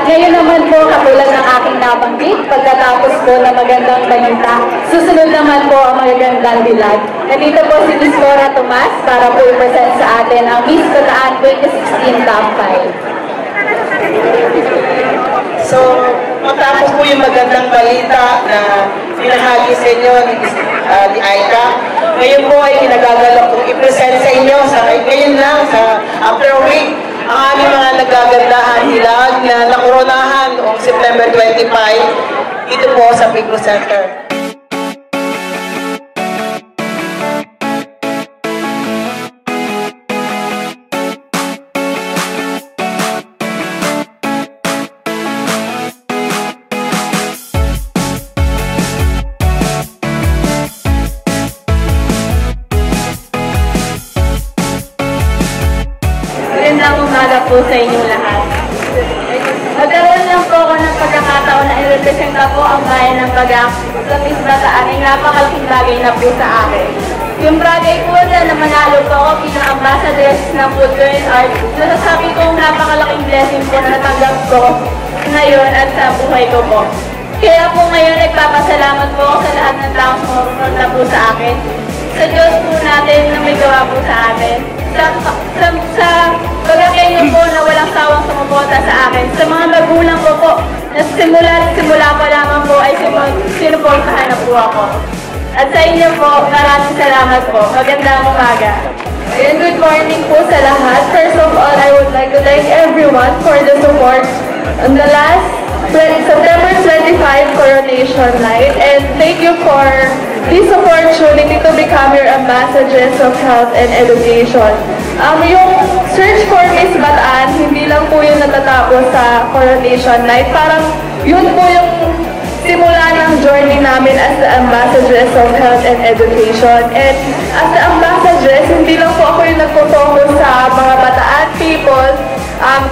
ngayon naman po, katulad ng aking nabanggit, pagkatapos po ng magandang balita, susunod naman po ang magagandang dilag. Nandito po si Miss Laura Tomas para po i-present sa atin ang Miss Bataan 2016 Top 5. So, matapos po yung magandang balita na pinahagi sa inyo ni Aika, ngayon po ay kinagagalak kong i-present sa inyo ngayon lang, after a week, ang aming mga nagagandahan hilag na nakoronahan noong September 25 dito po sa Pigro Center. Magandang umaga po sa inyong lahat. Magkaroon lang po ako ng pagkakataon na i-representa po ang bayan ng Bagak sa Miss Bataan ay napakalaking bagay na po sa akin. Yung bagay po na manalo po ako bilang ambassadors ng Culture and Art, nasasabi kong napakalaking blessing po na natanggap ko ngayon at sa buhay ko po. Kaya po ngayon nagpapasalamat po ako sa lahat ng taong sumusunod na po sa akin. Sa Diyos po natin na may gawa po sa atin. Sa pagkakenyo po na walang sawang sumuporta sa akin. Sa mga magulang ko po, na simula pa lamang po ay sinuportahan na po ako. At sa inyo po, maraming salamat po. Magandang umaga. And good morning po sa lahat. First of all, I would like to thank everyone for the support on the last September 25 coronation night. And thank you for this opportunity to become your ambassadors of health and education. Yung search for Miss Bataan, hindi lang po yung natatapos sa coronation night. Parang yun po yung simula ng journey namin as the ambassadors of health and education. And as the ambassadors, hindi lang po ako yung nagpo-focus sa mga Bataan people,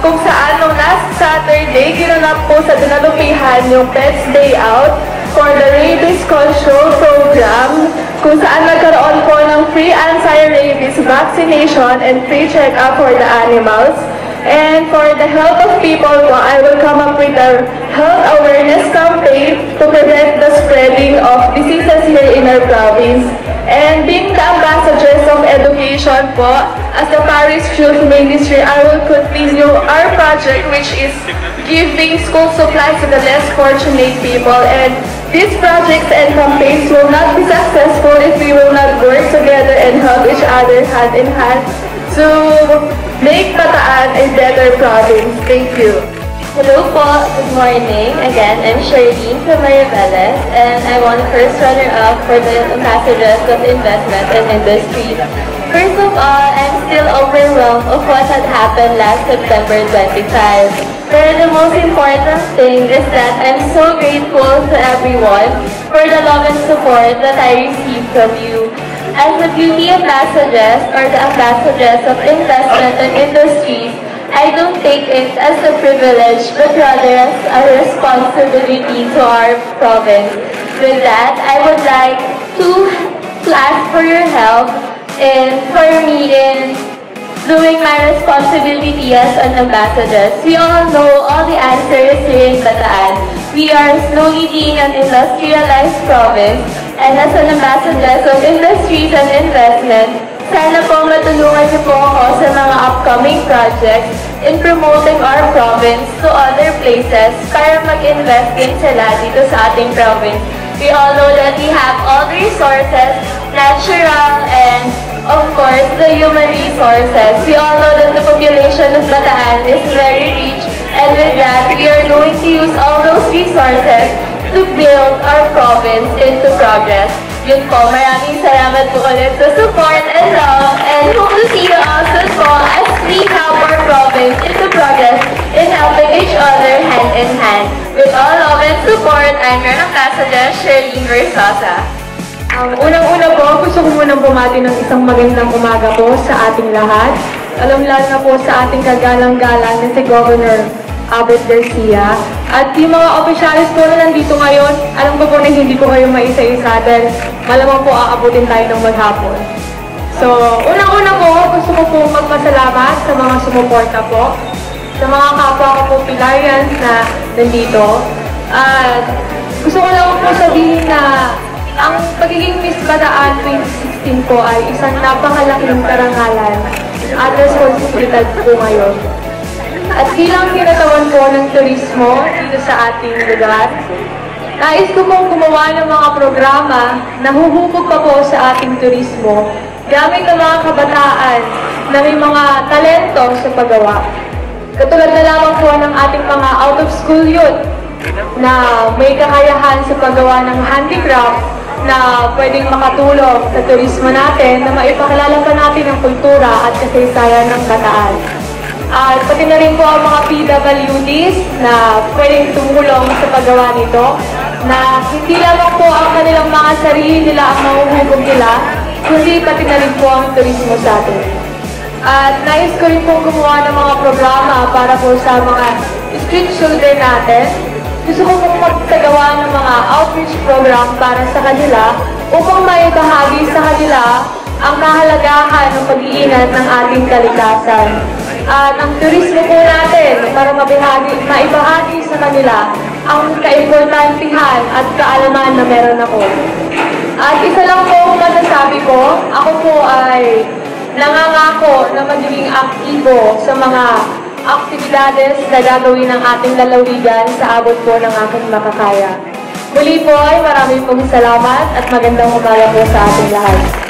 kung saan nung last Saturday, ginanap po sa Dinalupihan yung Pets Day Out for the Rabies Control Program, kung saan nagkaroon po ng free anti-rabies vaccination and free check-up for the animals. And for the health of people, I will come up with a health awareness campaign to prevent the spreading of diseases here in our province. And being the ambassadors of education po, as the Parish Youth Ministry, I will continue our project, which is giving school supplies to the less fortunate people. And these projects and campaigns will not be successful if we will not work together and help each other hand in hand to make Bataan a better province. Thank you. Hello po, good morning. Again, I'm Charlene from Mariveles, and I won first runner-up for the Ambassadors of Investment and Industry. First of all, I'm still overwhelmed of what had happened last September 25. But the most important thing is that I'm so grateful to everyone for the love and support that I received from you. As the beauty ambassadors or the ambassadors of investment and industries, I don't take it as a privilege, but rather as a responsibility to our province. With that, I would like to ask for your help and for me in doing my responsibility as an ambassador. We all know all the answers here in Bataan. We are slowly being an industrialized province, and as an ambassador of industries and investment, sana po matulungan niyo po ako sa mga upcoming projects in promoting our province to other places para mag-invest din sila dito sa ating province. We all know that we have all the resources, natural and of course the human resources. We all know that the population of Bataan is very rich, and with that we are going to use all those resources to build our province into progress. Yun po, maraming salamat po ulit sa support and love, and hope to see you all soon po as we help our province into progress in helping each other hand in hand. With all love and support, I'm your ambassador, Charlene Versosa. Unang-una po, gusto ko munang bumati ng isang magandang umaga po sa ating lahat. Alam-lalo na po sa ating kagalang-galang na si Governor Albert Garcia. At yung mga opisyalis po na nandito ngayon, alam ko po na hindi ko kayo maisa-isa dahil malamang po aabutin tayo ng maghapon. So, unang-una po, gusto ko po magpasalamat sa mga sumuporta po. sa mga kapwa ko po Pilarians na nandito. At gusto ko lang po sabihin na ang pagiging Miss Bataan 2016 po ay isang napakalaking karangalan at responsibilidad po ngayon. At bilang tinatawan po ng turismo dito sa ating lugar, nais ko pong gumawa ng mga programa na huhubog pa po sa ating turismo gamit ng mga kabataan na may mga talento sa paggawa. Katulad na lamang po ng ating mga out-of-school youth na may kakayahan sa paggawa ng handicraft na pwedeng makatulong sa turismo natin na maipakilala pa natin ang kultura at kasaysayan ng Bataan. At pati na rin po ang mga PWDs na pwedeng tumulong sa paggawa nito na hindi lamang po ang kanilang mga sarili nila ang mahuhubog nila, kundi pati na rin po ang turismo sa atin. At nais ko rin pong gumawa ng mga programa para po sa mga street children natin. Gusto ko pong magtagawa ng mga outreach program para sa kanila upang maibahagi sa kanila ang kahalagahan ng pag-iingat ng ating kalikasan. At ang turismo po natin para maibahagi sa kanila ang kaimportantihan at kaalaman na meron ako. At isa lang po masasabi ko, ako po ay nangangako na magiging aktibo sa mga aktibidades na gagawin ng ating lalawigan sa abot po ng aking makakaya. Muli po ay maraming pong salamat at magandang umaga po sa ating lahat.